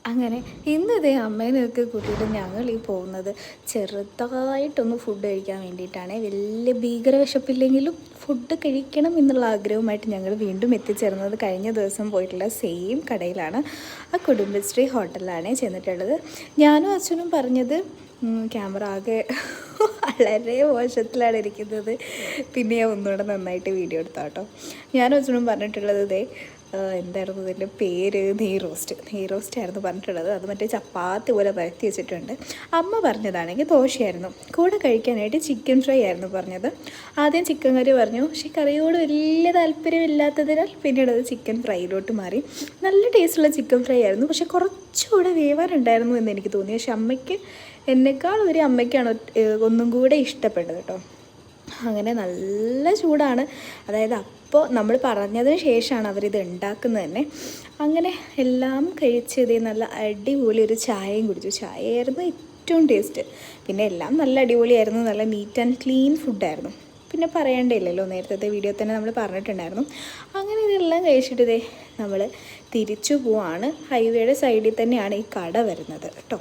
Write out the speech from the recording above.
അങ്ങനെ ഇന്ന് ഇതേ അമ്മേനെയൊക്കെ കൂട്ടിയിട്ട് ഞങ്ങൾ ഈ പോകുന്നത് ചെറുതായിട്ടൊന്ന് ഫുഡ് കഴിക്കാൻ വേണ്ടിയിട്ടാണ്. വലിയ ഭീകര വിശപ്പില്ലെങ്കിലും ഫുഡ് കഴിക്കണം എന്നുള്ള ആഗ്രഹവുമായിട്ട് ഞങ്ങൾ വീണ്ടും എത്തിച്ചേർന്നത് കഴിഞ്ഞ ദിവസം പോയിട്ടുള്ള സെയിം കടയിലാണ്. ആ കുടുംബശ്രീ ഹോട്ടലിലാണ് ചെന്നിട്ടുള്ളത്. ഞാനും അച്ഛനും പറഞ്ഞത് ക്യാമറ ആകെ വളരെ മോശത്തിലാണ് ഇരിക്കുന്നത്, പിന്നെ ഞാൻ ഒന്നുകൂടെ നന്നായിട്ട് വീഡിയോ എടുത്താൽ കേട്ടോ. ഞാനും അച്ഛനും പറഞ്ഞിട്ടുള്ളത് ഇതേ എന്തായിരുന്നു ഇതിൻ്റെ പേര്, നെയ് റോസ്റ്റ് ആയിരുന്നു പറഞ്ഞിട്ടുള്ളത്. അത് മറ്റേ ചപ്പാത്തി പോലെ പരത്തി വെച്ചിട്ടുണ്ട്. അമ്മ പറഞ്ഞതാണെങ്കിൽ ദോശയായിരുന്നു. കൂടെ കഴിക്കാനായിട്ട് ചിക്കൻ ഫ്രൈ ആയിരുന്നു പറഞ്ഞത്. ആദ്യം ചിക്കൻ കറി പറഞ്ഞു, പക്ഷേ കറിയോട് വലിയ താല്പര്യമില്ലാത്തതിനാൽ പിന്നീട് അത് ചിക്കൻ ഫ്രൈയിലോട്ട് മാറി. നല്ല ടേസ്റ്റുള്ള ചിക്കൻ ഫ്രൈ ആയിരുന്നു, പക്ഷേ കുറച്ചുകൂടെ വേവാനുണ്ടായിരുന്നു എന്ന് എനിക്ക് തോന്നി. പക്ഷെ അമ്മയ്ക്ക് എന്നെക്കാൾ ഒരു അമ്മയ്ക്കാണ് ഒന്നും കൂടെ ഇഷ്ടപ്പെട്ടത് കേട്ടോ. അങ്ങനെ നല്ല ചൂടാണ്, അതായത് അപ്പോൾ നമ്മൾ പറഞ്ഞതിന് ശേഷമാണ് അവരിത് ഉണ്ടാക്കുന്നത് തന്നെ. അങ്ങനെ എല്ലാം കഴിച്ചത് നല്ല അടിപൊളി ഒരു ചായയും കുടിച്ചു. ചായയായിരുന്നു ഏറ്റവും ടേസ്റ്റ്. പിന്നെ എല്ലാം നല്ല അടിപൊളിയായിരുന്നു, നല്ല നീറ്റ് ആൻഡ് ക്ലീൻ ഫുഡായിരുന്നു. പിന്നെ പറയേണ്ടയില്ലല്ലോ, നേരത്തെ വീഡിയോ തന്നെ നമ്മൾ പറഞ്ഞിട്ടുണ്ടായിരുന്നു. അങ്ങനെ ഇതെല്ലാം കഴിച്ചിട്ട് നമ്മൾ തിരിച്ചു പോവാണ്. ഹൈവേയുടെ സൈഡിൽ തന്നെയാണ് ഈ കട വരുന്നത് കേട്ടോ.